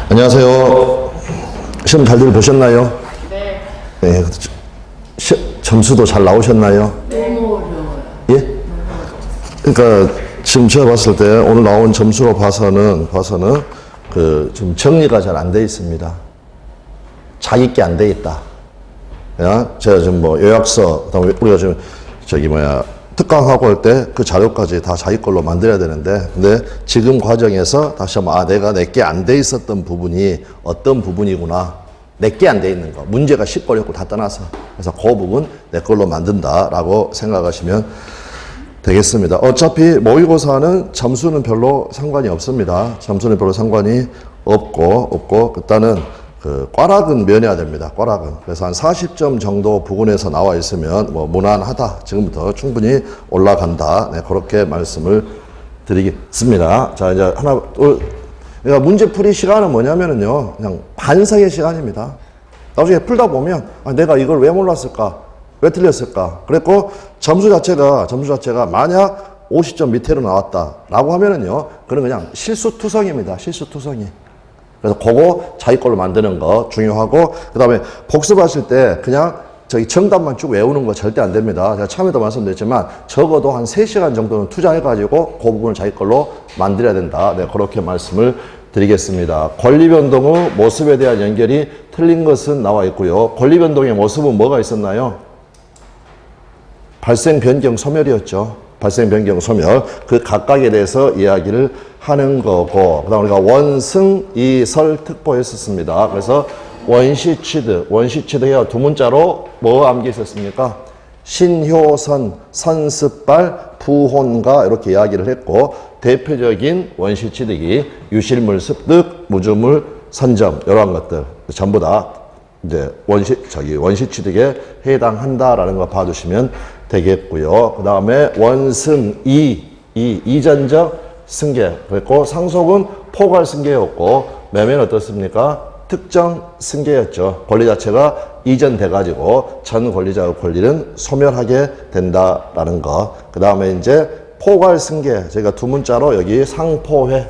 안녕하세요. 시험 잘들 보셨나요? 네. 네. 점수도 잘 나오셨나요? 너무 어려워요. 예? 그러니까 지금 제가 봤을 때 오늘 나온 점수로 봐서는 좀 정리가 잘 안 돼 있습니다. 자기 게 안 돼 있다. 야? 제가 지금 뭐 요약서, 그다음에 우리가 지금 특강하고 할 때 그 자료까지 다 자기 걸로 만들어야 되는데, 근데 지금 과정에서 다시 한번, 내가 내게 안 돼 있었던 부분이 어떤 부분이구나. 내게 안 돼 있는 거. 문제가 쉽고 어렵고 다 떠나서. 그래서 그 부분 내 걸로 만든다라고 생각하시면 되겠습니다. 어차피 모의고사는 점수는 별로 상관이 없습니다. 점수는 별로 상관이 없고, 일단은 꽈락은 면해야 됩니다. 꽈락은. 그래서 한 40점 정도 부근에서 나와 있으면 무난하다. 지금부터 충분히 올라간다. 네, 그렇게 말씀을 드리겠습니다. 자, 이제 하나, 그러니까 문제풀이 시간은 뭐냐면요. 그냥 반석의 시간입니다. 나중에 풀다 보면, 내가 이걸 왜 몰랐을까? 왜 틀렸을까? 그랬고, 점수 자체가 만약 50점 밑으로 나왔다라고 하면은요. 그건 그냥 실수투성입니다. 실수투성이. 그래서 그거 자기 걸로 만드는 거 중요하고, 그 다음에 복습하실 때 그냥 정답만 쭉 외우는 거 절대 안 됩니다. 제가 처음에도 말씀드렸지만 적어도 한 3시간 정도는 투자해가지고 그 부분을 자기 걸로 만들어야 된다. 네, 그렇게 말씀을 드리겠습니다. 권리변동의 모습에 대한 연결이 틀린 것은 나와 있고요. 권리변동의 모습은 뭐가 있었나요? 발생, 변경, 소멸이었죠. 발생, 변경, 소멸. 그 각각에 대해서 이야기를 하는 거고, 그 다음에 우리가 원승, 이설, 특보 했었습니다. 그래서 원시 취득이요. 두 문자로 뭐 암기 있었습니까? 신효선, 선습발, 부혼가 이렇게 이야기를 했고, 대표적인 원시 취득이 유실물 습득, 무주물 선점 이러한 것들 전부 다 이제 원시 취득에 해당한다라는 거 봐주시면 되겠고요. 그 다음에 원승, 이전적 승계. 그랬고, 상속은 포괄 승계였고, 매매는 어떻습니까? 특정 승계였죠. 권리 자체가 이전돼가지고 전 권리자의 권리는 소멸하게 된다라는 거. 그 다음에 이제 포괄 승계. 저희가 두 문자로 여기 상포회,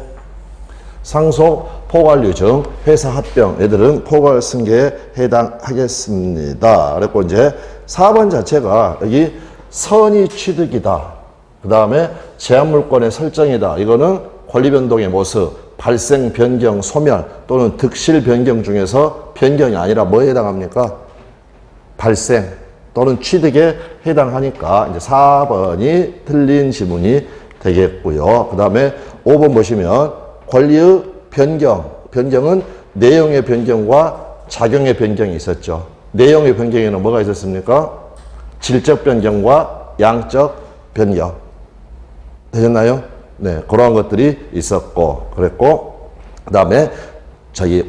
상속, 포괄유증, 회사 합병. 얘들은 포괄 승계에 해당하겠습니다. 그랬고, 이제 4번 자체가 여기 선의 취득이다. 그 다음에 제한물권의 설정이다. 이거는 권리변동의 모습, 발생, 변경, 소멸 또는 득실 변경 중에서 변경이 아니라 뭐에 해당합니까? 발생 또는 취득에 해당하니까 이제 4번이 틀린 지문이 되겠고요. 그 다음에 5번 보시면 권리의 변경은 내용의 변경과 작용의 변경이 있었죠. 내용의 변경에는 뭐가 있었습니까? 질적 변경과 양적 변경. 되셨나요? 네, 그러한 것들이 있었고, 그랬고, 그 다음에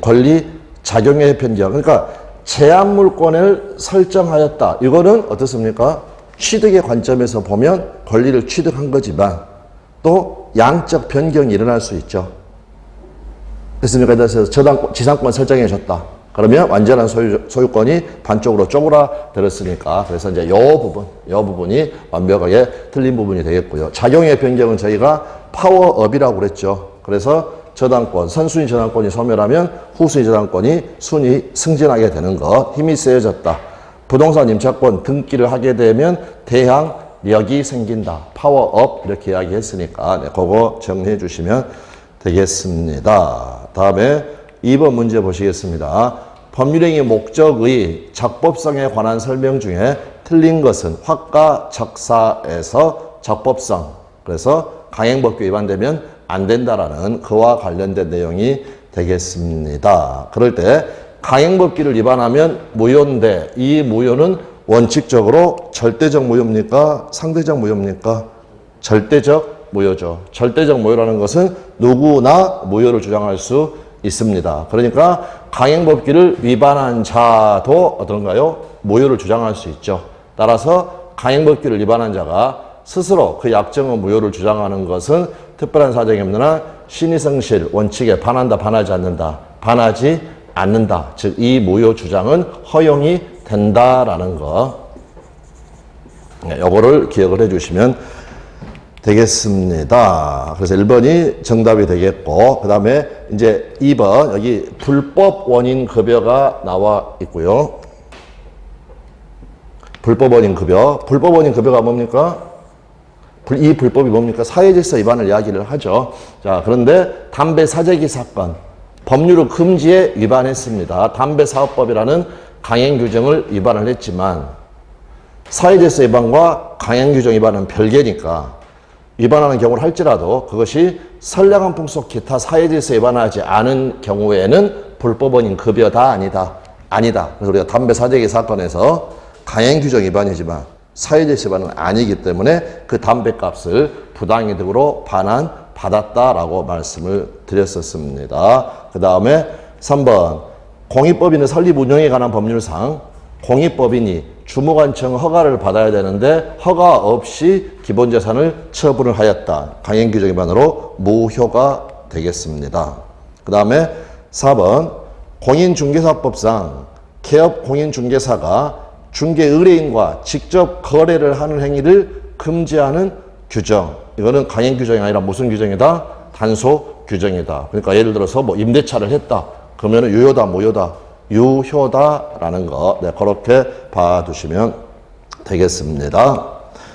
권리 작용의 변경. 그러니까 제한물권을 설정하였다. 이거는 어떻습니까? 취득의 관점에서 보면 권리를 취득한 거지만 또 양적 변경이 일어날 수 있죠. 됐습니까? 그래서 지상권 설정해 줬다. 그러면 완전한 소유권이 반쪽으로 쪼그라들었으니까. 그래서 이제 요 부분이 완벽하게 틀린 부분이 되겠고요. 작용의 변경은 저희가 파워업이라고 그랬죠. 그래서 선순위 저당권이 소멸하면 후순위 저당권이 순위 승진하게 되는 것. 힘이 세져졌다. 부동산 임차권 등기를 하게 되면 대항력이 생긴다. 파워업 이렇게 이야기했으니까 그거 정리해 주시면 되겠습니다. 다음에 2번 문제 보시겠습니다. 법률행위 목적의 적법성에 관한 설명 중에 틀린 것은 확과 적사에서 적법성. 그래서 강행법규 위반되면 안 된다라는 그와 관련된 내용이 되겠습니다. 그럴 때 강행법규를 위반하면 무효인데 이 무효는 원칙적으로 절대적 무효입니까? 상대적 무효입니까? 절대적 무효죠. 절대적 무효라는 것은 누구나 무효를 주장할 수 있습니다. 그러니까 강행법규를 위반한 자도 어떤가요? 무효를 주장할 수 있죠. 따라서 강행법규를 위반한 자가 스스로 그 약정의 무효를 주장하는 것은 특별한 사정이 없는 한 신의성실 원칙에 반한다, 반하지 않는다, 반하지 않는다. 즉 이 무효 주장은 허용이 된다라는 거. 요거를 기억을 해주시면 되겠습니다. 그래서 1번이 정답이 되겠고, 그 다음에 이제 2번, 여기 불법 원인 급여가 나와 있고요. 불법 원인 급여. 불법 원인 급여가 뭡니까? 이 불법이 뭡니까? 사회질서 위반을 이야기를 하죠. 자, 그런데 담배 사재기 사건, 법률의 금지에 위반했습니다. 담배사업법이라는 강행규정을 위반을 했지만, 사회질서 위반과 강행규정 위반은 별개니까, 위반하는 경우를 할지라도 그것이 선량한 풍속 기타 사회질서 위반하지 않은 경우에는 불법 원인 급여다 아니다. 그래서 우리가 담배 사재기 사건에서 강행규정 위반이지만 사회질서 위반은 아니기 때문에 그 담배값을 부당이득으로 반환받았다라고 말씀을 드렸었습니다. 그 다음에 3번, 공익법인의 설립 운영에 관한 법률상 공익법인이 주무관청 허가를 받아야 되는데 허가 없이 기본재산을 처분을 하였다. 강행규정 위반으로 무효가 되겠습니다. 그 다음에 4번, 공인중개사법상 개업 공인중개사가 중개 의뢰인과 직접 거래를 하는 행위를 금지하는 규정. 이거는 강행규정이 아니라 무슨 규정이다? 단속 규정이다. 그러니까 예를 들어서 뭐 임대차를 했다. 그러면 유효다, 무효다? 유효다라는 거, 네, 그렇게 봐두시면 되겠습니다.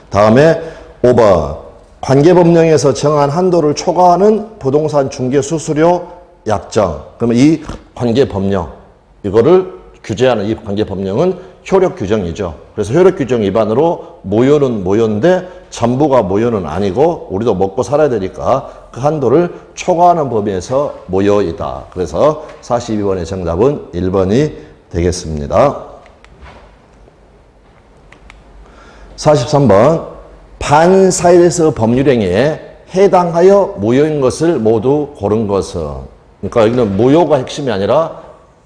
다음에 5번, 관계법령에서 정한 한도를 초과하는 부동산 중개 수수료 약정. 그러면 이 관계법령, 이거를 규제하는 이 관계법령은 효력규정이죠. 그래서 효력규정 위반으로 무효는 무효인데 전부가 무효는 아니고 우리도 먹고 살아야 되니까 그 한도를 초과하는 범위에서 무효이다. 그래서 42번의 정답은 1번이 되겠습니다. 43번, 반사회질서 법률행위에 해당하여 무효인 것을 모두 고른 것은. 그러니까 여기는 무효가 핵심이 아니라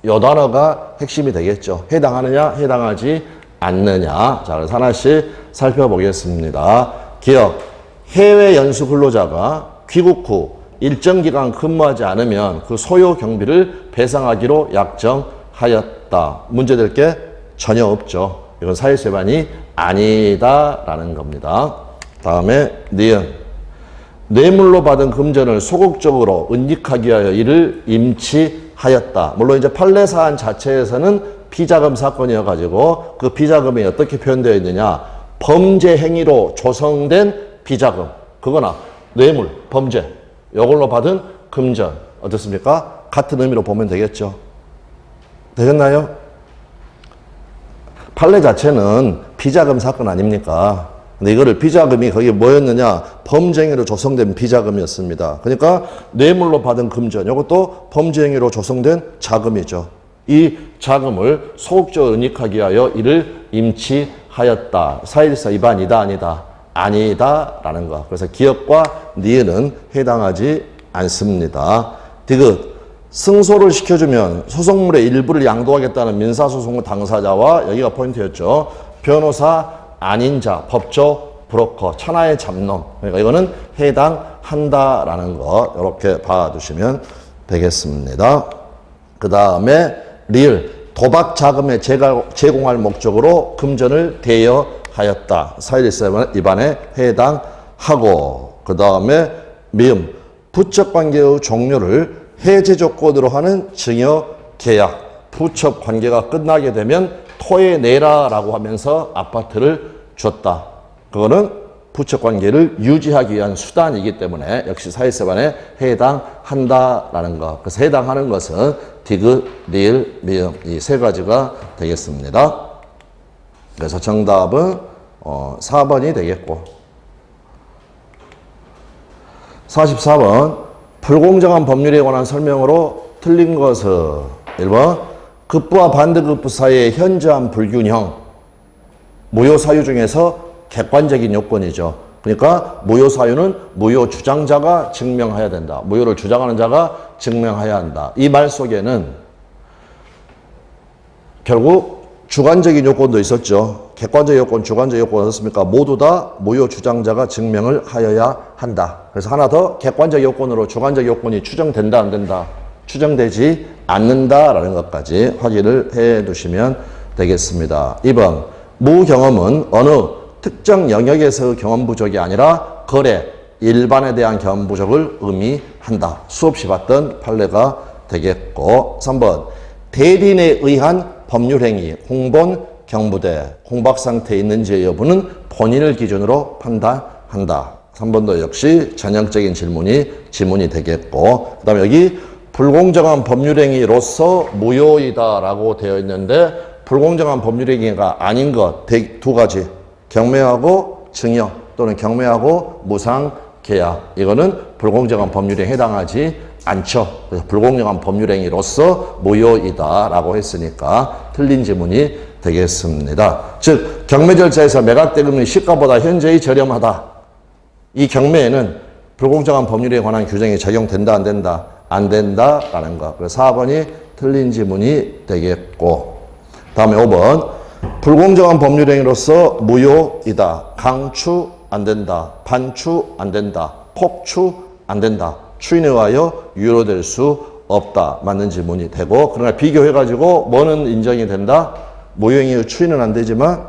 요 단어가 핵심이 되겠죠. 해당하느냐, 해당하지 않느냐. 자, 그래서 하나씩 살펴보겠습니다. 기억, 해외 연수 근로자가 귀국 후 일정 기간 근무하지 않으면 그 소요 경비를 배상하기로 약정하였다. 문제될 게 전혀 없죠. 이건 사회질서 위반이 아니다라는 겁니다. 다음에 니은, 뇌물로 받은 금전을 소극적으로 은닉하기 위하여 이를 임치하였다. 물론 이제 판례 사안 자체에서는 비자금 사건이어가지고 그 비자금이 어떻게 표현되어 있느냐, 범죄 행위로 조성된 비자금, 그거나 뇌물, 범죄, 이걸로 받은 금전, 어떻습니까? 같은 의미로 보면 되겠죠. 되셨나요? 판례 자체는 비자금 사건 아닙니까? 근데 이거를 비자금이 거기에 뭐였느냐? 범죄행위로 조성된 비자금이었습니다. 그러니까 뇌물로 받은 금전, 이것도 범죄행위로 조성된 자금이죠. 이 자금을 소극적으로 은닉하기 위하여 이를 임치하였다. 사회질서 위반이다, 아니다? 아니다라는 거. 그래서 기업과 니은은 해당하지 않습니다. 디귿, 승소를 시켜주면 소송물의 일부를 양도하겠다는 민사소송 당사자와, 여기가 포인트였죠. 변호사 아닌 자, 법조, 브로커, 천하의 잡놈. 그러니까 이거는 해당한다라는 거, 이렇게 봐두시면 되겠습니다. 그 다음에 리을, 도박 자금에 제공할 목적으로 금전을 대여하였다. 사회질서 위반에 해당하고, 그 다음에 미음, 부척관계의 종료를 해제 조건으로 하는 증여계약. 부척 관계가 끝나게 되면 토해내라라고 하면서 아파트를 줬다. 그거는 부척관계를 유지하기 위한 수단이기 때문에 역시 사회질서 위반에 해당한다라는 것. 그래서 해당하는 것은 디귿, 리을, 미음 이 세 가지가 되겠습니다. 그래서 정답은 4번이 되겠고, 44번, 불공정한 법률에 관한 설명으로 틀린 것은 1번, 급부와 반대급부 사이의 현저한 불균형. 무효 사유 중에서 객관적인 요건이죠. 그러니까 무효 사유는 무효 주장자가 증명해야 된다. 무효를 주장하는 자가 증명해야 한다. 이 말 속에는 결국 주관적인 요건도 있었죠. 객관적 요건, 주관적 요건 어떻습니까? 모두 다 무효 주장자가 증명을 하여야 한다. 그래서 하나 더, 객관적 요건으로 주관적 요건이 추정된다, 안 된다? 추정되지 않는다라는 것까지 확인을 해 두시면 되겠습니다. 2번, 무경험은 어느 특정 영역에서 경험 부족이 아니라 거래, 일반에 대한 견부족을 의미한다. 수없이 봤던 판례가 되겠고 3번 대리인에 의한 법률행위, 홍본, 경부대, 공박 상태에 있는지의 여부는 본인을 기준으로 판단한다. 3번도 역시 전형적인 지문이 되겠고 그 다음에 여기 불공정한 법률행위로서 무효이다라고 되어 있는데 불공정한 법률행위가 아닌 것 두 가지 경매하고 증여 또는 경매하고 무상계약 이거는 불공정한 법률에 해당하지 않죠. 그래서 불공정한 법률행위로서 무효이다라고 했으니까 틀린 지문이 되겠습니다. 즉 경매 절차에서 매각대금이 시가보다 현저히 저렴하다. 이 경매에는 불공정한 법률에 관한 규정이 적용된다 안 된다? 안 된다라는 거. 그래서 4번이 틀린 지문이 되겠고 다음에 5번 불공정한 법률행위로서 무효이다. 강추 안 된다. 반추 안 된다. 폭추 안 된다. 추인에 의하여 유효될 수 없다. 맞는 지문이 되고 그러나 비교해가지고 뭐는 인정이 된다? 무효행위의 추인은 안 되지만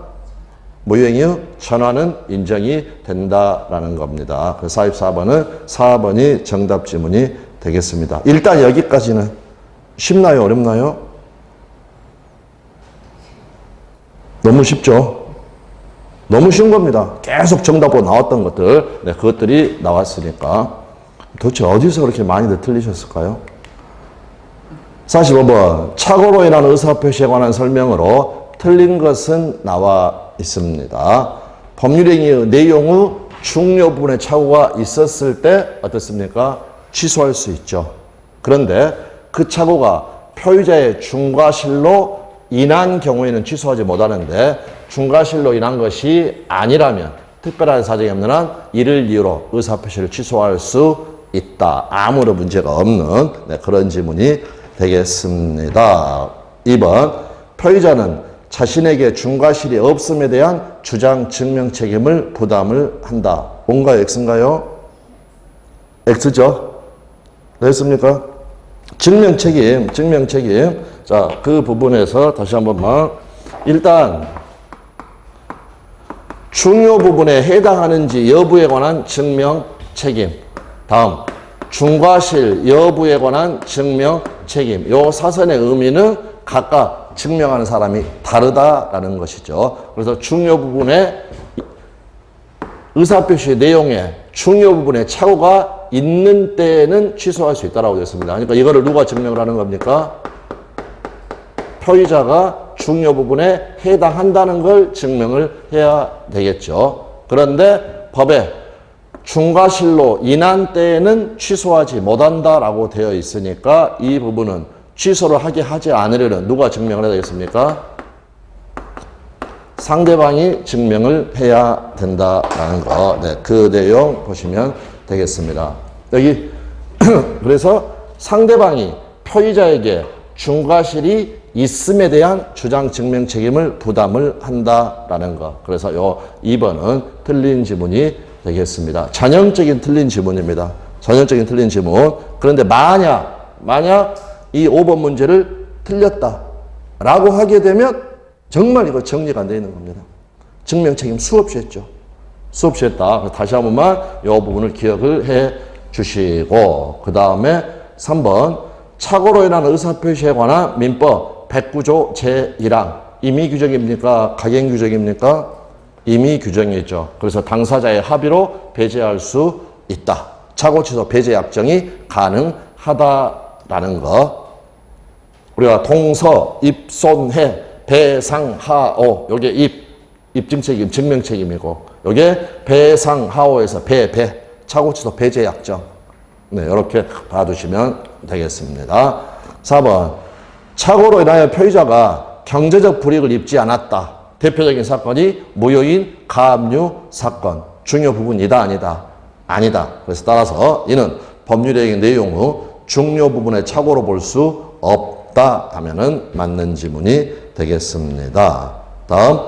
무효행위의 전환은 인정이 된다라는 겁니다. 그래서 44번은 4번이 정답 지문이 되겠습니다. 일단 여기까지는 쉽나요? 어렵나요? 너무 쉽죠? 너무 쉬운 겁니다. 계속 정답으로 나왔던 것들, 네, 그것들이 나왔으니까. 도대체 어디서 그렇게 많이들 틀리셨을까요? 45번, 착오로 인한 의사표시에 관한 설명으로 틀린 것은 나와 있습니다. 법률행위의 내용의 중요 부분에 착오가 있었을 때 어떻습니까? 취소할 수 있죠. 그런데 그 착오가 표의자의 중과실로 인한 경우에는 취소하지 못하는데 중과실로 인한 것이 아니라면 특별한 사정이 없는 한 이를 이유로 의사표시를 취소할 수 있다. 아무런 문제가 없는 네, 그런 지문이 되겠습니다. 2번 표의자는 자신에게 중과실이 없음에 대한 주장 증명 책임을 부담을 한다. 뭔가요? X인가요? X죠? 됐습니까? 증명 책임. 자, 그 부분에서 다시 한 번만. 일단, 중요 부분에 해당하는지 여부에 관한 증명 책임. 다음, 중과실 여부에 관한 증명 책임. 요 사선의 의미는 각각 증명하는 사람이 다르다라는 것이죠. 그래서 중요 부분에 의사표시 내용에 중요 부분에 착오가 있는 때에는 취소할 수 있다라고 되어 있습니다. 그러니까 이거를 누가 증명을 하는 겁니까? 표의자가 중요 부분에 해당한다는 걸 증명을 해야 되겠죠. 그런데 법에 중과실로 인한 때에는 취소하지 못한다라고 되어 있으니까 이 부분은 취소를 하지 않으려는 누가 증명을 해야 되겠습니까? 상대방이 증명을 해야 된다라는 거. 네, 그 내용 보시면 되겠습니다. 여기 그래서 상대방이 표의자에게 중과실이 있음에 대한 주장 증명 책임을 부담을 한다라는 거. 그래서 요 2번은 틀린 지문이 되겠습니다. 전형적인 틀린 지문입니다. 전형적인 틀린 지문. 그런데 만약 이 5번 문제를 틀렸다라고 하게 되면 정말 이거 정리가 안 되어 있는 겁니다. 증명 책임 수없이 했죠. 수없이 했다. 다시 한 번만 이 부분을 기억을 해 주시고 그 다음에 3번 착오로 인한 의사표시에 관한 민법 109조 제1항 임의규정입니까? 가경규정입니까? 임의규정이죠. 그래서 당사자의 합의로 배제할 수 있다. 착오 취소 배제 약정이 가능하다라는 거. 우리가 동서, 입손해, 배상하오. 요게 입증 책임, 증명 책임이고 요게 배상하오에서 착오 취소 배제 약정. 네, 이렇게 봐두시면 되겠습니다. 4번 착오로 인하여 표의자가 경제적 불이익을 입지 않았다. 대표적인 사건이 무효인 가압류 사건. 중요 부분이다 아니다? 아니다. 그래서 따라서 이는 법률의 내용의 중요 부분의 착오로 볼 수 없다 하면은 맞는 지문이 되겠습니다. 다음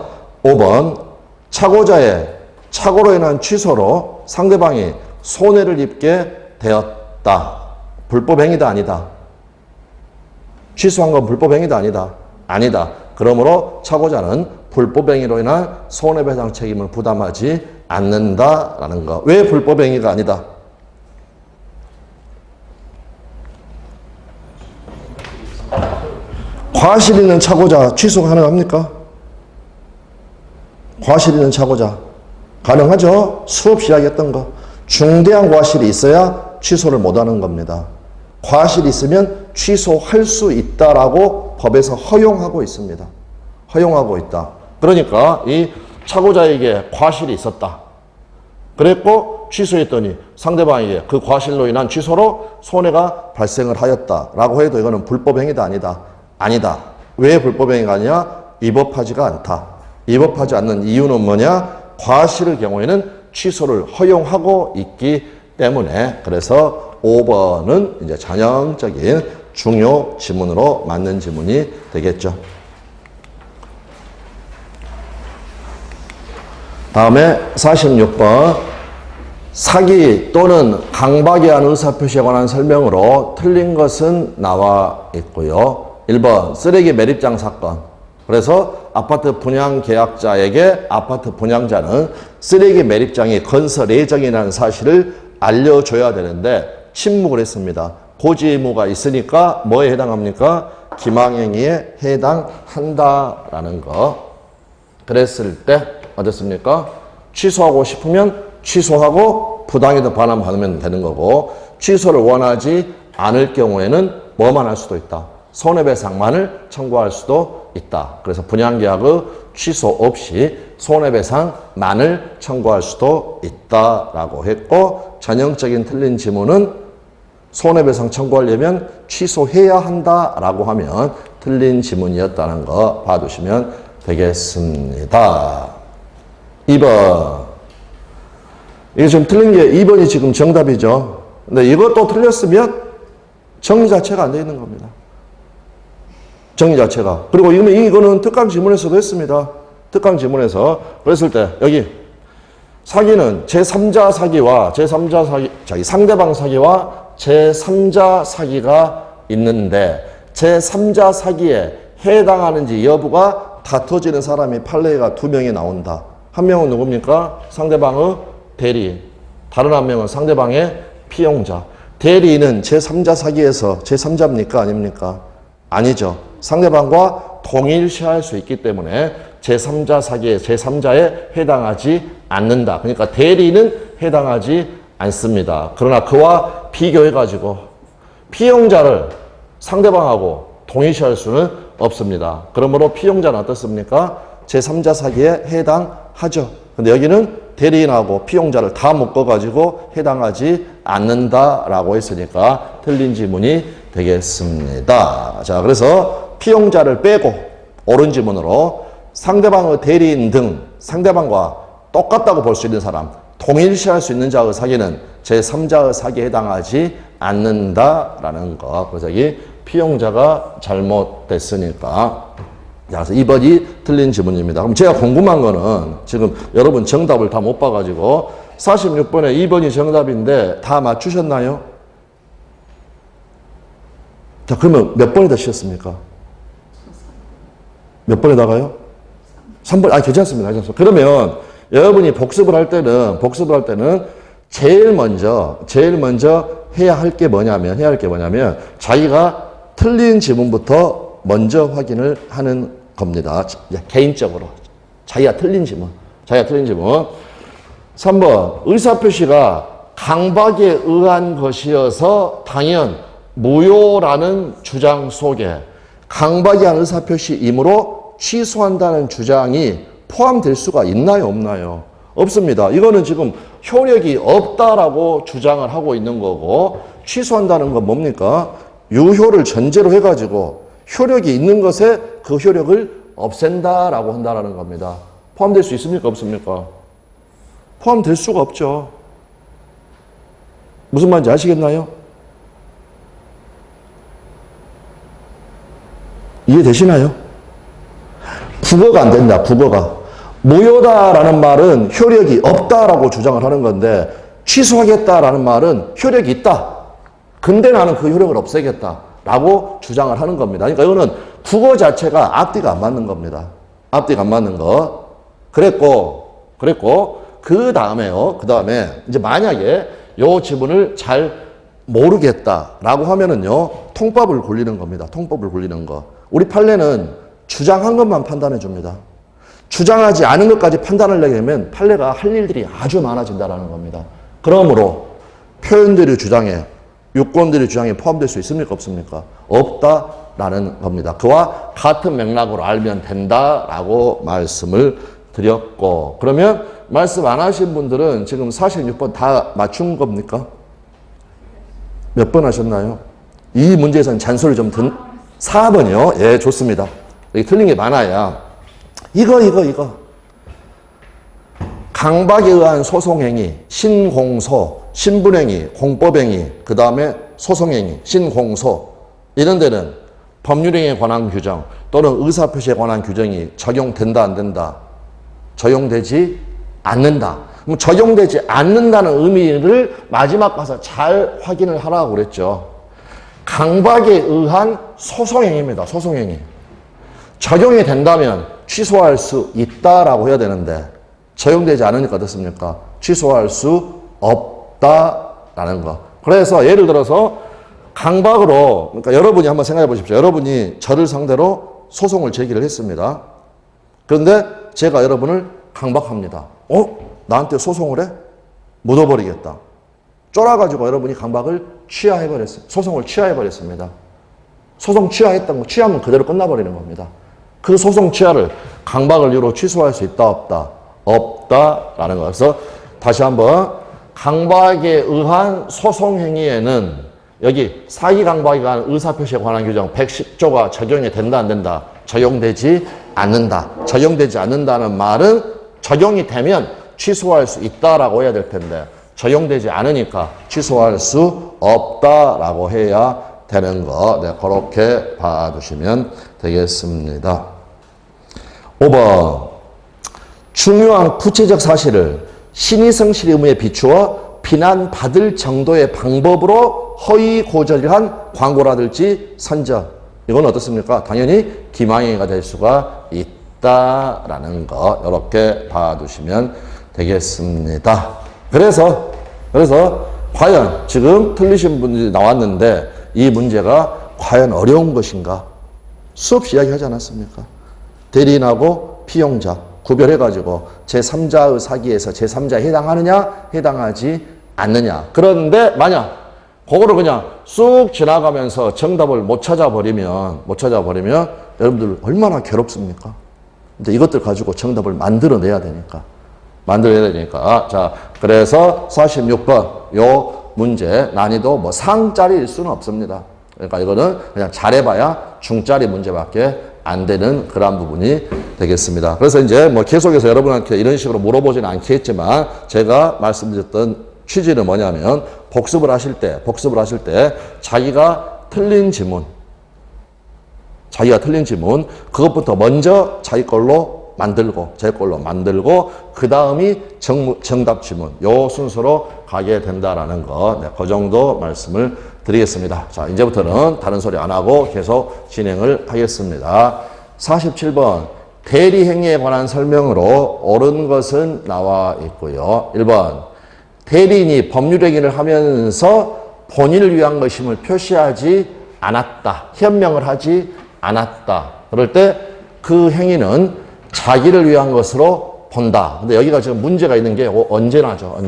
5번 착오자의 착오로 인한 취소로 상대방이 손해를 입게 되었다. 불법행위다 아니다? 취소한 건 불법행위다 아니다? 아니다. 그러므로 착오자는 불법행위로 인한 손해배상 책임을 부담하지 않는다라는 거. 왜 불법 행위가 아니다? 과실 있는 차고자 취소 가능합니까? 과실 있는 차고자 가능하죠? 수업 시작했던 거. 중대한 과실이 있어야 취소를 못하는 겁니다. 과실이 있으면 취소할 수 있다라고 법에서 허용하고 있습니다. 허용하고 있다. 그러니까 이 차고자에게 과실이 있었다. 그랬고 취소했더니 상대방에게 그 과실로 인한 취소로 손해가 발생을 하였다라고 해도 이거는 불법행위다 아니다? 아니다. 왜 불법행위가 아니냐? 위법하지가 않다. 위법하지 않는 이유는 뭐냐? 과실의 경우에는 취소를 허용하고 있기 때문에 그래서 5번은 이제 전형적인 중요 지문으로 맞는 지문이 되겠죠. 다음에 46번 사기 또는 강박에 한 의사표시에 관한 설명으로 틀린 것은 나와 있고요. 1번 쓰레기 매립장 사건. 그래서 아파트 분양 계약자에게 아파트 분양자는 쓰레기 매립장이 건설 예정이라는 사실을 알려줘야 되는데 침묵을 했습니다. 고지의무가 있으니까 뭐에 해당합니까? 기망행위에 해당한다라는 거. 그랬을 때 어떻습니까? 취소하고 싶으면 취소하고 부당이득 반환받으면 되는 거고 취소를 원하지 않을 경우에는 뭐만 할 수도 있다. 손해배상만을 청구할 수도 있다. 그래서 분양계약의 취소 없이 손해배상만을 청구할 수도 있다라고 했고 전형적인 틀린 지문은 손해배상 청구하려면 취소해야 한다라고 하면 틀린 지문이었다는 거 봐두시면 되겠습니다. 2번. 이게 좀 틀린 게 2번이 지금 정답이죠. 근데 이것도 틀렸으면 정리 자체가 안 되어 있는 겁니다. 정리 자체가. 그리고 이거는 특강 지문에서도 했습니다. 특강 지문에서. 그랬을 때 여기 사기는 제3자 사기와 제3자 사기, 상대방 사기와 제3자 사기가 있는데 제3자 사기에 해당하는지 여부가 다퉈지는 사람이 판례가 2명이 나온다. 한 명은 누굽니까? 상대방의 대리. 다른 한 명은 상대방의 피용자. 대리인은 제3자 사기에서 제3자입니까? 아닙니까? 아니죠. 상대방과 동일시할 수 있기 때문에 제3자 사기에 제3자에 해당하지 않는다. 그러니까 대리인은 해당하지 않습니다. 그러나 그와 비교해가지고 피용자를 상대방하고 동일시할 수는 없습니다. 그러므로 피용자는 어떻습니까? 제3자 사기에 해당하죠. 근데 여기는 대리인하고 피용자를 다 묶어가지고 해당하지 않는다라고 했으니까 틀린 지문이 되겠습니다. 자, 그래서 피용자를 빼고 옳은 지문으로 상대방의 대리인 등 상대방과 똑같다고 볼 수 있는 사람, 동일시할 수 있는 자의 사기는 제3자의 사기에 해당하지 않는다라는 거. 그래서 여기 피용자가 잘못됐으니까. 자, 그래서 2번이 틀린 지문입니다. 그럼 제가 궁금한 거는 지금 여러분 정답을 다 못 봐가지고 46번에 2번이 정답인데 다 맞추셨나요? 자, 그러면 몇 번에다 씌웠습니까? 몇 번에다가요? 3번, 괜찮습니다. 괜찮습니다. 그러면 여러분이 복습을 할 때는 제일 먼저 해야 할 게 뭐냐면 자기가 틀린 지문부터 먼저 확인을 하는 겁니다. 개인적으로. 자기가 틀린 지문. 3번, 의사표시가 강박에 의한 것이어서 당연 무효라는 주장 속에 강박에 의한 의사표시이므로 취소한다는 주장이 포함될 수가 있나요, 없나요? 없습니다. 이거는 지금 효력이 없다라고 주장을 하고 있는 거고 취소한다는 건 뭡니까? 유효를 전제로 해가지고 효력이 있는 것에 그 효력을 없앤다라고 한다라는 겁니다. 포함될 수 있습니까, 없습니까? 포함될 수가 없죠. 무슨 말인지 아시겠나요? 이해되시나요? 국어가 안 된다, 국어가. 무효다라는 말은 효력이 없다라고 주장을 하는 건데 취소하겠다라는 말은 효력이 있다. 근데 나는 그 효력을 없애겠다라고 주장을 하는 겁니다. 그러니까 이거는 국어 자체가 앞뒤가 안 맞는 겁니다. 앞뒤가 안 맞는 거. 그랬고 그 다음에요. 그 다음에 이제 만약에 요 지문을 잘 모르겠다라고 하면은요, 통법을 굴리는 겁니다. 통법을 굴리는 거. 우리 판례는 주장한 것만 판단해 줍니다. 주장하지 않은 것까지 판단하려게 되면 판례가 할 일들이 아주 많아진다는 겁니다. 그러므로 표현들이 주장에, 유권들이 주장에 포함될 수 있습니까? 없습니까? 없다라는 겁니다. 그와 같은 맥락으로 알면 된다라고 말씀을 드렸고, 그러면 말씀 안 하신 분들은 지금 46번 다 맞춘 겁니까? 몇 번 하셨나요? 이 문제에서는 잔소리 좀 4번이요. 예, 좋습니다. 여기 틀린 게 많아야. 이거. 강박에 의한 소송행위, 신공소, 신분행위, 공법행위, 그 다음에 소송행위, 신공소, 이런 데는 법률행위에 관한 규정 또는 의사표시에 관한 규정이 적용된다, 안 된다? 적용되지 않는다. 그럼 적용되지 않는다는 의미를 마지막 가서 잘 확인을 하라고 그랬죠. 강박에 의한 소송행위입니다. 소송행위. 적용이 된다면 취소할 수 있다라고 해야 되는데 적용되지 않으니까 어떻습니까? 취소할 수 없다라는 거. 그래서 예를 들어서 강박으로, 그러니까 여러분이 한번 생각해 보십시오. 여러분이 저를 상대로 소송을 제기를 했습니다. 그런데 제가 여러분을 강박합니다. 나한테 소송을 해? 묻어버리겠다. 쫄아가지고 여러분이 강박을 취하해버렸어요. 소송을 취하해버렸습니다. 소송 취하했던 거, 취하면 그대로 끝나버리는 겁니다. 그 소송 취하를 강박을 이유로 취소할 수 있다, 없다? 없다라는 거여서 다시 한번 강박에 의한 소송행위에는 여기 사기 강박에 관한 의사표시에 관한 규정 110조가 적용이 된다, 안 된다? 적용되지 않는다. 적용되지 않는다는 말은 적용이 되면 취소할 수 있다라고 해야 될 텐데 적용되지 않으니까 취소할 수 없다라고 해야 되는 거. 네, 그렇게 봐두시면 되겠습니다. 5번. 중요한 구체적 사실을 신의성실 의무에 비추어 비난받을 정도의 방법으로 허위 고절한 광고라든지 선전. 이건 어떻습니까? 당연히 기망행위가 될 수가 있다라는 거. 이렇게 봐두시면 되겠습니다. 그래서 과연 지금 틀리신 분들이 나왔는데 이 문제가 과연 어려운 것인가? 수없이 이야기하지 않았습니까? 대리인하고 피용자 구별해가지고 제3자의 사기에서 제3자에 해당하느냐 해당하지 않느냐. 그런데 만약 그거를 그냥 쑥 지나가면서 정답을 못 찾아버리면 여러분들 얼마나 괴롭습니까? 근데 이것들 가지고 정답을 만들어내야 되니까. 자, 그래서 46번 요 문제 난이도 뭐 상짜리일 수는 없습니다. 그러니까 이거는 그냥 잘해봐야 중짜리 문제밖에 안 되는 그런 부분이 되겠습니다. 그래서 이제 뭐 계속해서 여러분한테 이런 식으로 물어보지는 않겠지만 제가 말씀드렸던 취지는 뭐냐면 복습을 하실 때 자기가 틀린 지문 그것부터 먼저 자기 걸로 만들고 그 다음이 정답 지문 요 순서로 가게 된다라는 거. 네, 그 정도 말씀을 드리겠습니다. 자, 이제부터는 다른 소리 안 하고 계속 진행을 하겠습니다. 47번 대리행위에 관한 설명으로 옳은 것은 나와 있고요. 1번 대리인이 법률행위를 하면서 본인을 위한 것임을 표시하지 않았다. 현명을 하지 않았다. 그럴 때 그 행위는 자기를 위한 것으로 본다. 근데 여기가 지금 문제가 있는 게 언제나죠.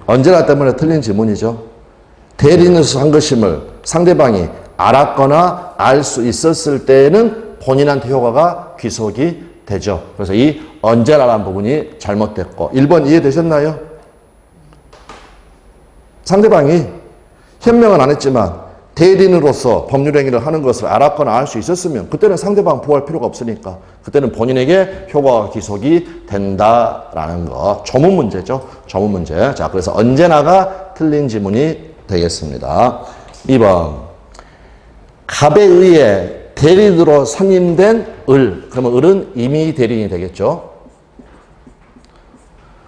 언제나 때문에 틀린 지문이죠. 대리인으로서 한 것임을 상대방이 알았거나 알 수 있었을 때에는 본인한테 효과가 귀속이 되죠. 그래서 이 언제나라는 부분이 잘못됐고 1번 이해되셨나요? 상대방이 현명은 안 했지만 대리인으로서 법률행위를 하는 것을 알았거나 알 수 있었으면 그때는 상대방 보호할 필요가 없으니까 그때는 본인에게 효과가 귀속이 된다라는 거. 조문 문제죠. 조문 문제. 자, 그래서 언제나가 틀린 지문이 되겠습니다. 2번 갑에 의해 대리인으로 선임된 을. 그러면 을은 임의 대리인이 되겠죠.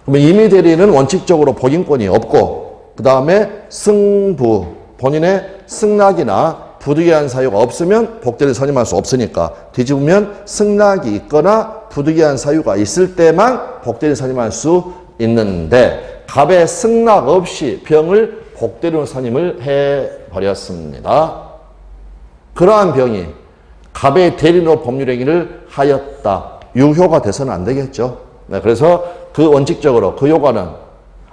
그러면 임의 대리인은 원칙적으로 복인권이 없고 그 다음에 승부 본인의 승낙이나 부득이한 사유가 없으면 복대를 선임할 수 없으니까 뒤집으면 승낙이 있거나 부득이한 사유가 있을 때만 복대를 선임할 수 있는데 갑의 승낙 없이 병을 복대로 선임을 해버렸습니다. 그러한 병이 갑의 대리로 법률행위를 하였다. 유효가 돼서는 안 되겠죠. 네, 그래서 그 원칙적으로 그 효과는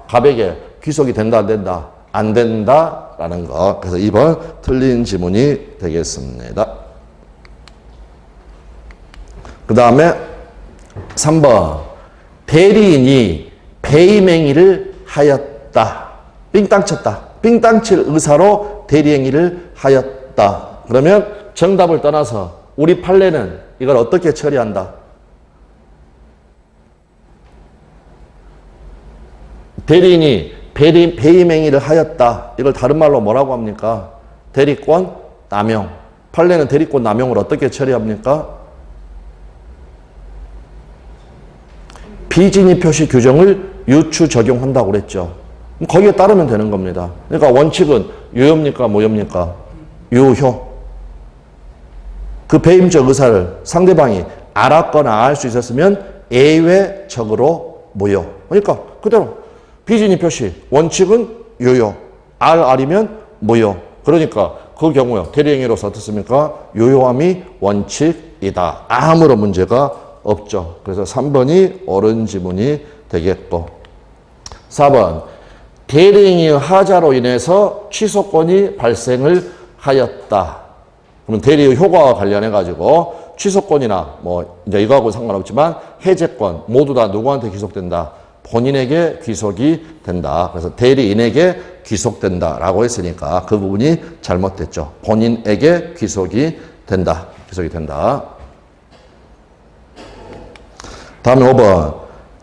갑에게 귀속이 된다 안 된다? 안 된다라는 거. 그래서 2번 틀린 지문이 되겠습니다. 그 다음에 3번 대리인이 배임행위를 하였다. 삥땅 쳤다. 삥땅 칠 의사로 대리행위를 하였다. 그러면 정답을 떠나서 우리 판례는 이걸 어떻게 처리한다? 대리인이 배임행위를 하였다. 이걸 다른 말로 뭐라고 합니까? 대리권 남용. 판례는 대리권 남용을 어떻게 처리합니까? 비진입 표시 규정을 유추 적용한다고 그랬죠. 거기에 따르면 되는 겁니다. 그러니까 원칙은 유효입니까? 무효입니까? 유효. 그 배임적 의사를 상대방이 알았거나 알 수 있었으면 예외적으로 무효. 그러니까 그대로 비진입 표시 원칙은 유효. 알이면 무효. 그러니까 그 경우에 대리행위로서 어떻습니까? 유효함이 원칙이다. 아무런 문제가 없죠. 그래서 3번이 옳은 지문이 되겠고 4번 대리행위의 하자로 인해서 취소권이 발생을 하였다. 그러면 대리의 효과와 관련해 가지고 취소권이나 뭐 이제 이거하고 상관없지만 해제권 모두 다 누구한테 귀속된다? 본인에게 귀속이 된다. 그래서 대리인에게 귀속된다라고 했으니까 그 부분이 잘못됐죠. 본인에게 귀속이 된다. 귀속이 된다. 다음에 5번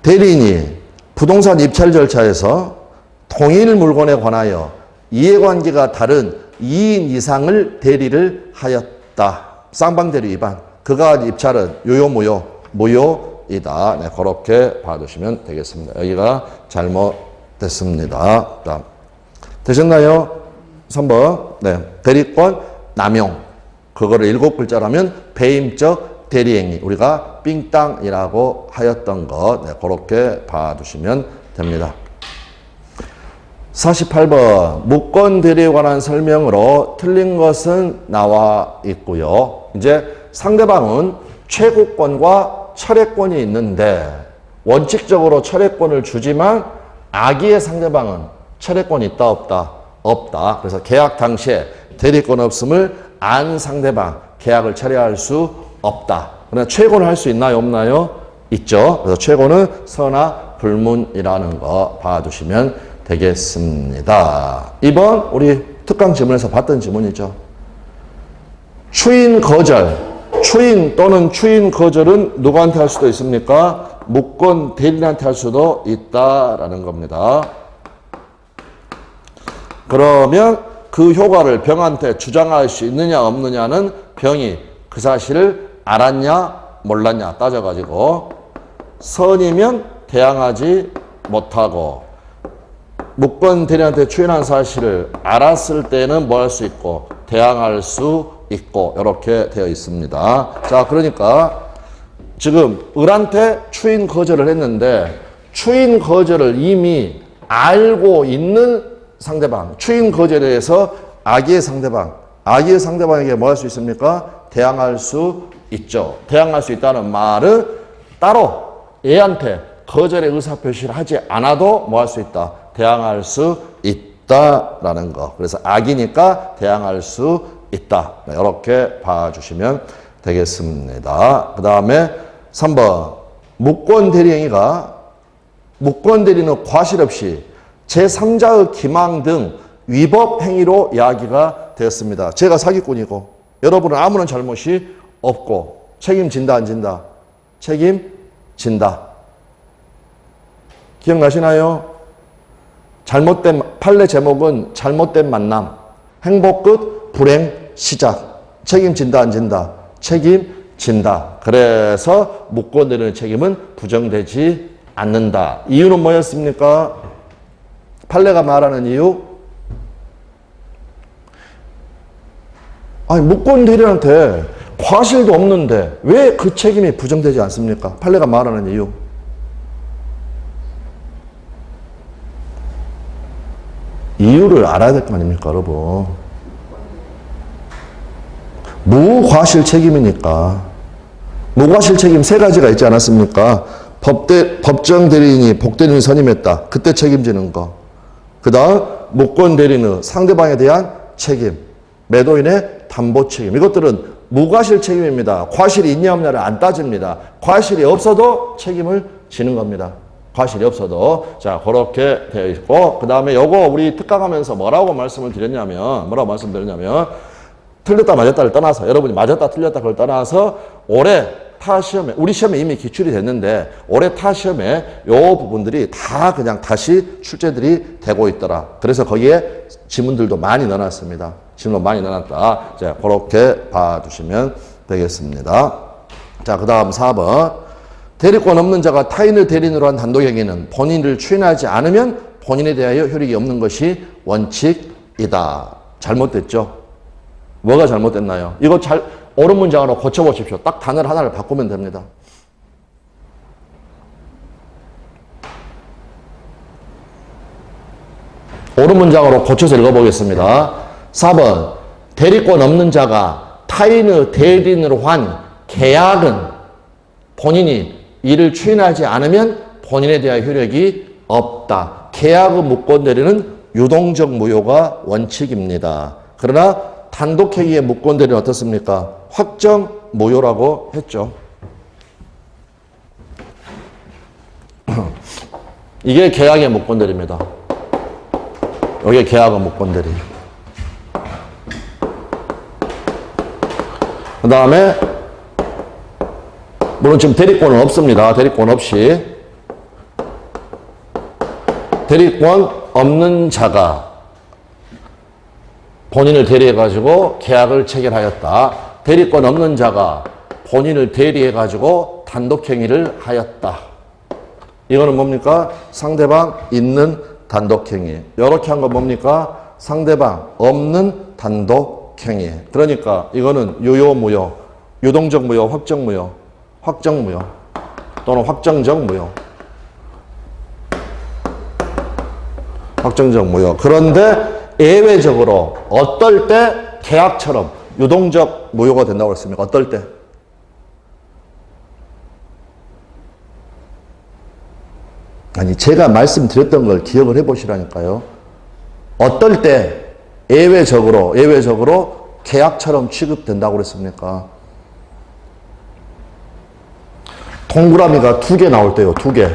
대리인이 부동산 입찰 절차에서 동일 물건에 관하여 이해관계가 다른 2인 이상을 대리를 하였다. 쌍방대리 위반. 그가 한 입찰은 유효 무효? 무효이다. 네, 그렇게 봐주시면 되겠습니다. 여기가 잘못됐습니다. 다음. 되셨나요? 3번. 네, 대리권 남용. 그거를 7글자라면 배임적 대리행위. 우리가 삥땅이라고 하였던 것. 네, 그렇게 봐주시면 됩니다. 48번 무권 대리에 관한 설명으로 틀린 것은 나와 있고요. 이제 상대방은 최고권과 철회권이 있는데 원칙적으로 철회권을 주지만 악의의 상대방은 철회권이 있다 없다? 없다. 그래서 계약 당시에 대리권 없음을 안 상대방 계약을 철회할 수 없다. 그러나 최고는 할 수 있나요 없나요? 있죠. 그래서 최고는 선악 불문이라는 거 봐주시면 되겠습니다. 2번 우리 특강 지문에서 봤던 지문이죠. 추인 거절, 추인 또는 추인 거절은 누구한테 할 수도 있습니까? 무권 대리인한테 할 수도 있다라는 겁니다. 그러면 그 효과를 병한테 주장할 수 있느냐 없느냐는 병이 그 사실을 알았냐 몰랐냐 따져가지고 선이면 대항하지 못하고 무권 대리한테 추인한 사실을 알았을 때는 뭐 할 수 있고 대항할 수 있고 이렇게 되어 있습니다. 자, 그러니까 지금 을한테 추인 거절을 했는데 추인 거절을 이미 알고 있는 상대방, 추인 거절에 대해서 악의의 상대방에게 뭐 할 수 있습니까? 대항할 수 있죠. 대항할 수 있다는 말은 따로 얘한테 거절의 의사표시를 하지 않아도 뭐 할 수 있다? 대항할 수 있다라는 거. 그래서 악이니까 대항할 수 있다. 이렇게 봐주시면 되겠습니다. 그 다음에 3번 무권 대리행위가 무권 대리는 과실 없이 제3자의 기망 등 위법 행위로 야기가 되었습니다. 제가 사기꾼이고 여러분은 아무런 잘못이 없고 책임진다 안 진다? 책임진다. 기억나시나요? 잘못된 판례 제목은 잘못된 만남, 행복 끝, 불행 시작. 책임진다 안 진다? 책임진다. 그래서 무권 대리의 책임은 부정되지 않는다. 이유는 뭐였습니까? 판례가 말하는 이유? 아니, 무권 대리인한테 과실도 없는데 왜 그 책임이 부정되지 않습니까? 판례가 말하는 이유. 이유를 알아야 될 거 아닙니까, 여러분? 무과실 책임이니까. 무과실 책임 세 가지가 있지 않았습니까? 법정 대리인이 복대리인을 선임했다. 그때 책임지는 거. 그 다음, 무권 대리인의 상대방에 대한 책임. 매도인의 담보 책임. 이것들은 무과실 책임입니다. 과실이 있냐 없냐를 안 따집니다. 과실이 없어도 책임을 지는 겁니다. 과실이 없어도. 자, 그렇게 되어 있고, 그 다음에 요거 우리 특강하면서 뭐라고 말씀드렸냐면, 틀렸다 맞았다를 떠나서, 여러분이 맞았다 틀렸다 그걸 떠나서 올해 타 시험에, 우리 시험에 이미 기출이 됐는데 올해 타 시험에 요 부분들이 다 그냥 다시 출제들이 되고 있더라. 그래서 거기에 지문들도 많이 넣어놨습니다. 지문도 많이 넣어놨다. 자, 그렇게 봐주시면 되겠습니다. 자, 그 다음 4번. 대리권 없는 자가 타인을 대리인으로 한 단독행위는 본인을 추인하지 않으면 본인에 대하여 효력이 없는 것이 원칙이다. 잘못됐죠? 뭐가 잘못됐나요? 이거 옳은 문장으로 고쳐보십시오. 딱 단어를 하나를 바꾸면 됩니다. 옳은 문장으로 고쳐서 읽어보겠습니다. 4번. 대리권 없는 자가 타인의 대리인으로 한 계약은 본인이 이를 추인하지 않으면 본인에 대한 효력이 없다. 계약의 무권 대리는 유동적 무효가 원칙입니다. 그러나 단독행위의 무권 대리는 어떻습니까? 확정 무효라고 했죠. 이게 계약의 무권 대리입니다. 여기에 계약의 무권 대리. 그 다음에 물론 지금 대리권은 없습니다. 대리권 없이. 대리권 없는 자가 본인을 대리해가지고 계약을 체결하였다. 대리권 없는 자가 본인을 대리해가지고 단독행위를 하였다. 이거는 뭡니까? 상대방 있는 단독행위. 이렇게 한 건 뭡니까? 상대방 없는 단독행위. 그러니까 이거는 유효무효, 유동적 무효, 확정 무효, 확정 무효 또는 확정적 무효. 확정적 무효. 그런데 예외적으로 어떨 때 계약처럼 유동적 무효가 된다고 했습니까? 어떨 때? 아니, 제가 말씀드렸던 걸 기억을 해보시라니까요. 어떨 때 예외적으로 계약처럼 취급된다고 그랬습니까? 동그라미가 2개 나올 때요. 2개.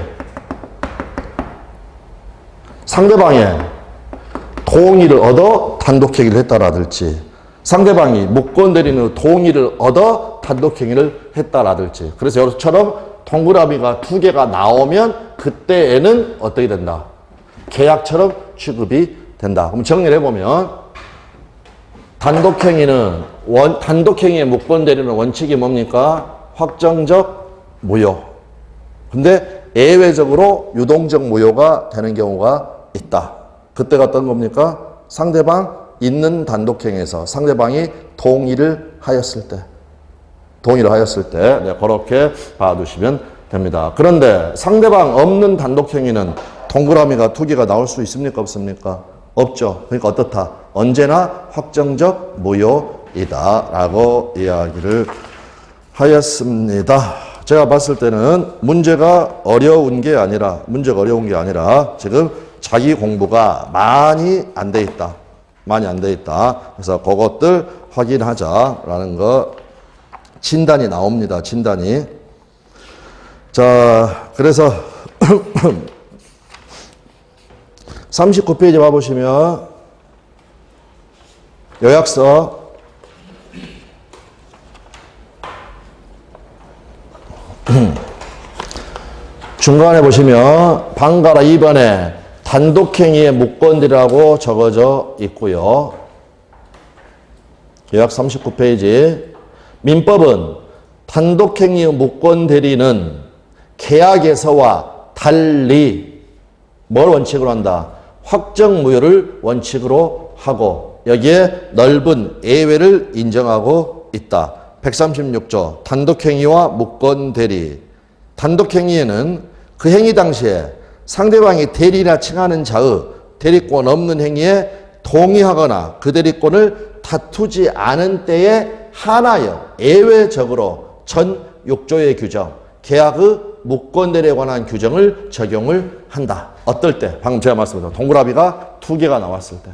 상대방의 동의를 얻어 단독행위를 했다라든지, 상대방이 무권 대리인의 동의를 얻어 단독행위를 했다라든지. 그래서 이처럼 동그라미가 2개가 나오면 그때에는 어떻게 된다? 계약처럼 취급이 된다. 그럼 정리를 해보면 단독행위의 무권 대리인의 원칙이 뭡니까? 확정적 무효. 근데 예외적으로 유동적 무효가 되는 경우가 있다. 그때가 어떤 겁니까? 상대방 있는 단독행위에서 상대방이 동의를 하였을 때. 네, 그렇게 봐두시면 됩니다. 그런데 상대방 없는 단독행위는 동그라미가 2개가 나올 수 있습니까? 없습니까? 없죠. 그러니까 어떻다? 언제나 확정적 무효이다 라고 이야기를 하였습니다. 제가 봤을 때는 문제가 어려운 게 아니라 지금 자기 공부가 많이 안 돼 있다. 그래서 그것들 확인하자라는 거 진단이 나옵니다. 진단이. 자, 그래서 39페이지 봐보시면 요약서 중간에 보시면 방가라 2번에 단독행위의 무권들이라고 적어져 있고요. 요약 39페이지. 민법은 단독행위의 무권 대리는 계약에서와 달리 뭘 원칙으로 한다? 확정 무효를 원칙으로 하고, 여기에 넓은 예외를 인정하고 있다. 136조 단독행위와 무권대리. 단독행위에는 그 행위 당시에 상대방이 대리라 칭하는 자의 대리권 없는 행위에 동의하거나 그 대리권을 다투지 않은 때에 한하여 예외적으로 전 6조의 규정, 계약의 무권대리에 관한 규정을 적용을 한다. 어떨 때? 방금 제가 말씀드린 동그라미가 2개가 나왔을 때.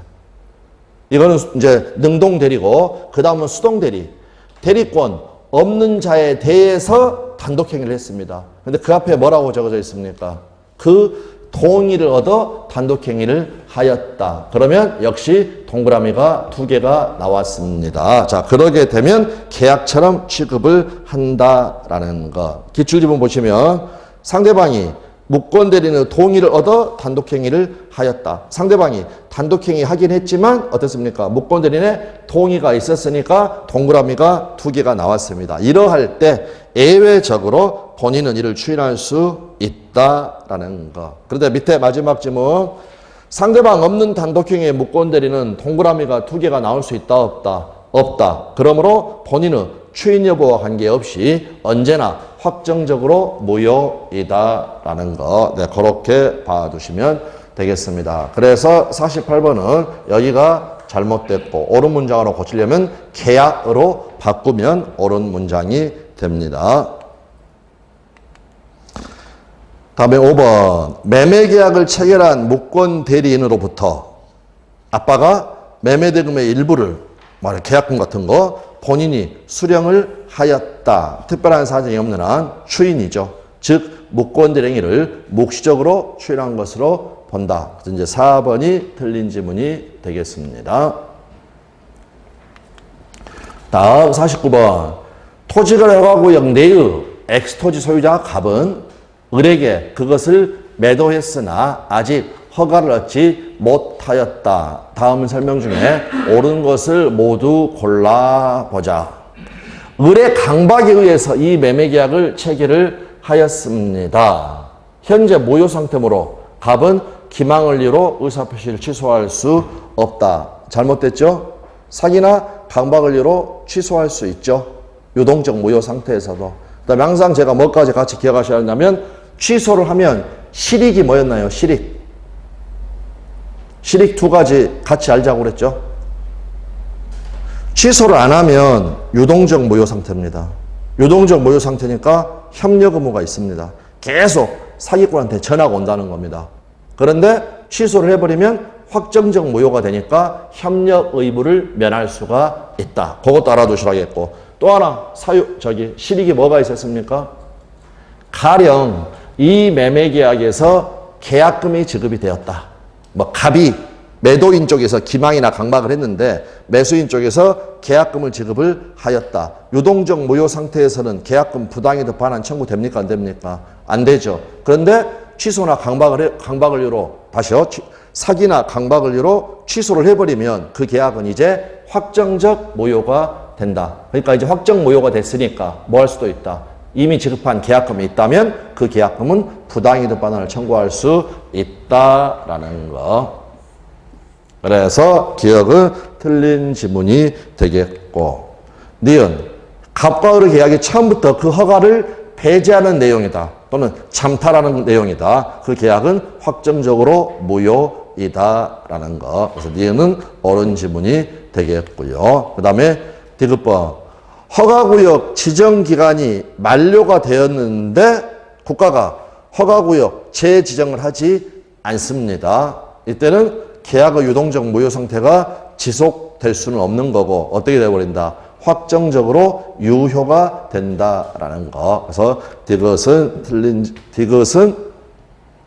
이거는 이제 능동대리고 그 다음은 수동대리. 대리권 없는 자에 대해서 단독행위를 했습니다. 근데 그 앞에 뭐라고 적어져 있습니까? 그 동의를 얻어 단독행위를 하였다. 그러면 역시 동그라미가 2개가 나왔습니다. 자, 그러게 되면 계약처럼 취급을 한다라는 것. 기출지문 보시면 상대방이 무권대리는 동의를 얻어 단독행위를 하였다. 상대방이 단독행위 하긴 했지만 어떻습니까? 무권대리의 동의가 있었으니까 동그라미가 2개가 나왔습니다. 이러할 때 예외적으로 본인은 이를 추인할 수 있다라는 것. 그런데 밑에 마지막 지문 상대방 없는 단독행위의 무권대리는 동그라미가 2개가 나올 수 있다 없다? 없다. 그러므로 본인은 추인 여부와 관계없이 언제나 확정적으로 무효이다라는 거. 네, 그렇게 봐두시면 되겠습니다. 그래서 48번은 여기가 잘못됐고 옳은 문장으로 고치려면 계약으로 바꾸면 옳은 문장이 됩니다. 다음에 5번 매매계약을 체결한 무권대리인으로부터 아빠가 매매대금의 일부를 계약금 같은 거 본인이 수령을 하였다. 특별한 사정이 없는 한 추인이죠. 즉 무권대리인을 묵시적으로 추인한 것으로 본다. 그래서 이제 4번이 틀린 지문이 되겠습니다. 다음 49번 토지거래 허가구역 내의 X토지 소유자 갑은 을에게 그것을 매도했으나 아직 허가를 얻지 못하였다. 다음 설명 중에 옳은 것을 모두 골라보자. 을의 강박에 의해서 이 매매계약을 체결을 하였습니다. 현재 무효 상태므로 갑은 기망을 이유로 의사표시를 취소할 수 없다. 잘못됐죠? 사기나 강박을 이유로 취소할 수 있죠. 유동적 무효 상태에서도. 그다음에 항상 제가 뭐까지 같이 기억하셔야 한다면 취소를 하면 실익이 뭐였나요? 실익 2가지 같이 알자고 그랬죠. 취소를 안 하면 유동적 무효 상태입니다. 유동적 무효 상태니까 협력 의무가 있습니다. 계속 사기꾼한테 전화가 온다는 겁니다. 그런데 취소를 해버리면 확정적 무효가 되니까 협력 의무를 면할 수가 있다. 그것도 알아두시라겠고 또 하나 실익이 뭐가 있었습니까? 가령 이 매매계약에서 계약금이 지급이 되었다. 갑이 매도인 쪽에서 기망이나 강박을 했는데 매수인 쪽에서 계약금을 지급을 하였다. 유동적 무효 상태에서는 계약금 부당이득 반환 청구됩니까? 안 됩니까? 안 되죠. 그런데 취소나 강박을 이유로 사기나 강박을 이유로 취소를 해버리면 그 계약은 이제 확정적 무효가 된다. 그러니까 이제 확정 무효가 됐으니까 뭐 할 수도 있다. 이미 지급한 계약금이 있다면 그 계약금은 부당이득 반환을 청구할 수 있다라는 거. 그래서 기억은 틀린 지문이 되겠고 니은 갑과 을의 계약이 처음부터 그 허가를 배제하는 내용이다. 또는 참탈하는 내용이다. 그 계약은 확정적으로 무효이다라는 거. 그래서 니은은 옳은 지문이 되겠고요. 그 다음에 디귿번 허가구역 지정기간이 만료가 되었는데 국가가 허가구역 재지정을 하지 않습니다. 이때는 계약의 유동적 무효 상태가 지속될 수는 없는 거고 어떻게 되어버린다? 확정적으로 유효가 된다라는 거. 그래서 디귿은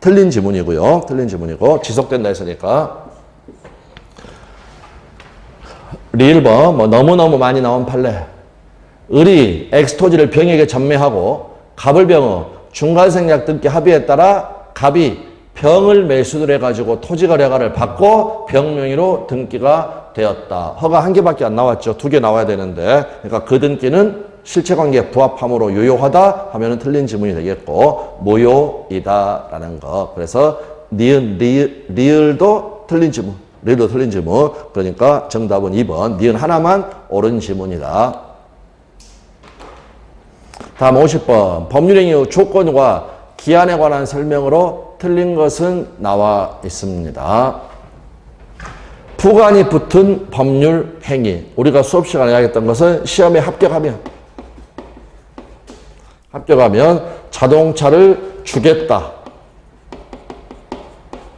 틀린 지문이고요. 틀린 지문이고 지속된다 했으니까 리을번 너무너무 많이 나온 판례. 을이 X토지를 병에게 전매하고 갑을 병의 중간생략 등기 합의에 따라 갑이 병을 매수를 해가지고 토지거래가를 받고 병 명의로 등기가 되었다. 허가 1개밖에 안 나왔죠. 2개 나와야 되는데 그러니까 그 등기는 실체관계에 부합함으로 유효하다 하면은 틀린 지문이 되겠고 무효이다라는 거. 그래서 리을도 틀린 지문. 리로 틀린 지문. 그러니까 정답은 2번. 니은 하나만 옳은 지문이다. 다음 50번. 법률행위 후 조건과 기한에 관한 설명으로 틀린 것은 나와 있습니다. 부관이 붙은 법률 행위. 우리가 수업 시간에 하겠던 것은 시험에 합격하면 자동차를 주겠다.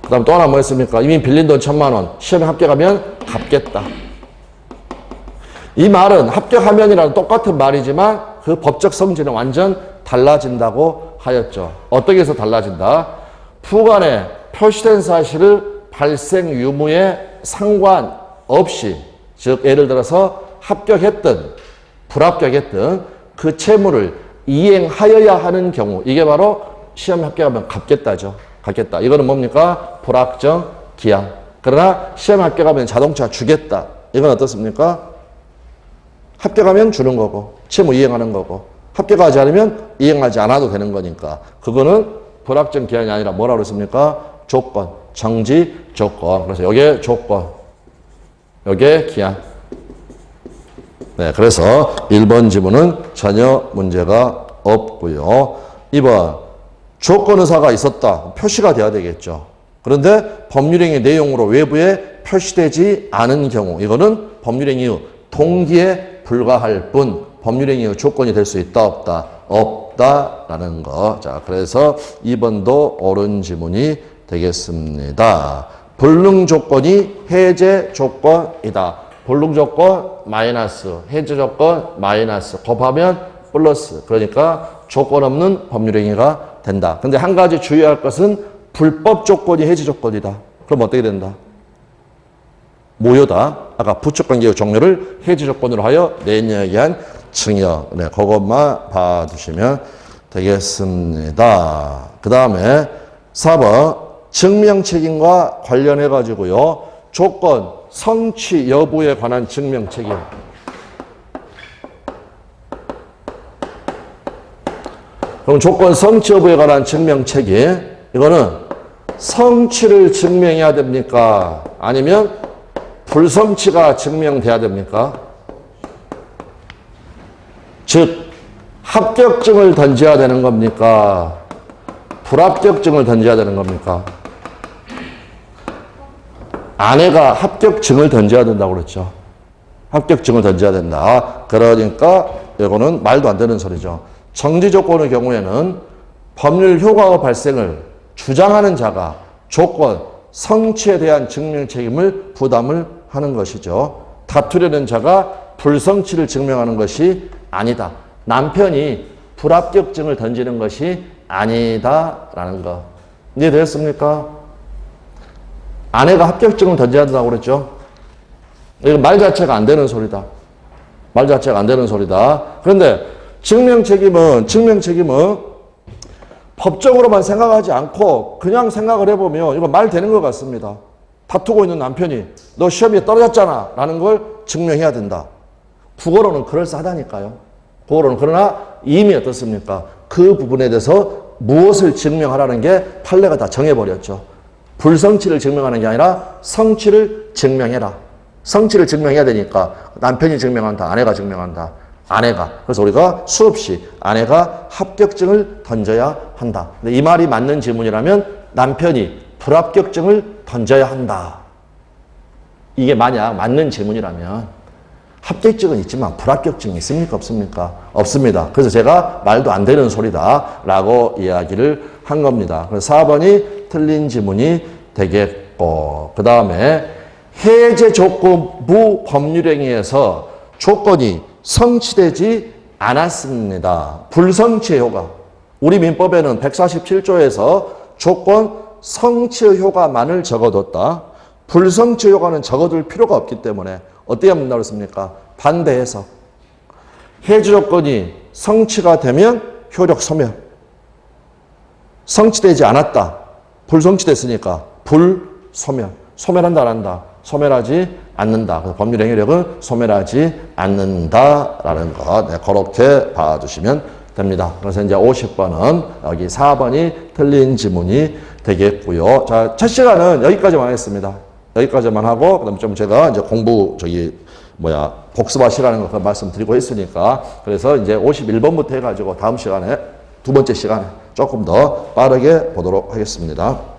그 다음 또 하나 뭐였습니까? 이미 빌린 돈 1,000,000원. 시험에 합격하면 갚겠다. 이 말은 합격하면이라는 똑같은 말이지만 그 법적 성질은 완전 달라진다고 하였죠. 어떻게 해서 달라진다? 부관에 표시된 사실을 발생 유무에 상관없이, 즉 예를 들어서 합격했든 불합격했든 그 채무를 이행하여야 하는 경우, 이게 바로 시험에 합격하면 갚겠다죠. 갚겠다. 이거는 뭡니까? 불확정 기한. 그러나 시험에 합격하면 자동차 주겠다. 이건 어떻습니까? 합격하면 주는 거고 채무 이행하는 거고, 합격하지 않으면 이행하지 않아도 되는 거니까 그거는 불확정 기한이 아니라 뭐라고 그랬습니까? 조건, 정지 조건. 그래서 요게 조건, 요게 기한. 네, 그래서 1번 지문은 전혀 문제가 없고요. 2번, 조건 의사가 있었다. 표시가 돼야 되겠죠. 그런데 법률행위 내용으로 외부에 표시되지 않은 경우, 이거는 법률행위 동기에 불과할 뿐 법률행위 조건이 될 수 있다, 없다? 없다라는 거. 자, 그래서 2번도 옳은 지문이 되겠습니다. 불능 조건이 해제 조건이다. 불능 조건 마이너스, 해제 조건 마이너스, 곱하면 플러스. 그러니까 조건 없는 법률행위가 된다. 근데 한 가지 주의할 것은 불법 조건이 해제 조건이다. 그럼 어떻게 된다? 무효다. 아까 부척관계의 종료를 해제 조건으로 하여 내인에 의한 증여. 네, 그것만 봐두시면 되겠습니다. 그 다음에 4번 증명책임과 관련해 가지고요. 조건 성취 여부에 관한 증명책임. 그럼 조건 성취 여부에 관한 증명책임, 이거는 성취를 증명해야 됩니까? 아니면 불성취가 증명돼야 됩니까? 즉 합격증을 던져야 되는 겁니까? 불합격증을 던져야 되는 겁니까? 아내가 합격증을 던져야 된다고 그랬죠. 합격증을 던져야 된다. 그러니까 이거는 말도 안 되는 소리죠. 정지 조건의 경우에는 법률 효과의 발생을 주장하는 자가 조건 성취에 대한 증명 책임을 부담을 하는 것이죠. 다투려는 자가 불성취를 증명하는 것이 아니다. 남편이 불합격증을 던지는 것이 아니다라는 거. 이해되셨습니까? 아내가 합격증을 던져야 된다고 그랬죠. 이거 말 자체가 안 되는 소리다. 말 자체가 안 되는 소리다. 그런데 증명 책임은 법적으로만 생각하지 않고 그냥 생각을 해보면 이거 말 되는 것 같습니다. 다투고 있는 남편이 너 시험에 떨어졌잖아 라는 걸 증명해야 된다. 국어로는 그럴싸하다니까요. 국어로는. 그러나 이미 어떻습니까? 그 부분에 대해서 무엇을 증명하라는 게 판례가 다 정해버렸죠. 불성취를 증명하는 게 아니라 성취를 증명해라. 성취를 증명해야 되니까 남편이 증명한다, 아내가 증명한다. 아내가. 그래서 우리가 수없이 아내가 합격증을 던져야 한다. 근데 이 말이 맞는 질문이라면 남편이 불합격증을 던져야 한다. 이게 만약 맞는 질문이라면 합격증은 있지만 불합격증이 있습니까? 없습니까? 없습니다. 그래서 제가 말도 안 되는 소리다 라고 이야기를 한 겁니다. 그래서 4번이 틀린 지문이 되겠고, 그 다음에 해제 조건부 법률행위에서 조건이 성취되지 않았습니다. 불성취의 효과. 우리 민법에는 147조에서 조건 성취의 효과만을 적어뒀다. 불성취의 효과는 적어둘 필요가 없기 때문에 어떻게 하면 된다고 했습니까? 반대해서 해제 조건이 성취가 되면 효력 소멸. 성취되지 않았다. 불성취됐으니까 불소멸. 소멸한다 안 한다? 소멸하지 않는다. 법률 행위력은 소멸하지 않는다라는 것. 네, 그렇게 봐주시면 됩니다. 그래서 이제 50번은 여기 4번이 틀린 지문이 되겠고요. 자, 첫 시간은 여기까지만 하겠습니다. 여기까지만 하고, 그다음에 좀 제가 이제 공부, 복습하시라는 거 말씀드리고 있으니까, 그래서 이제 51번부터 해가지고 다음 시간에, 두 번째 시간에 조금 더 빠르게 보도록 하겠습니다.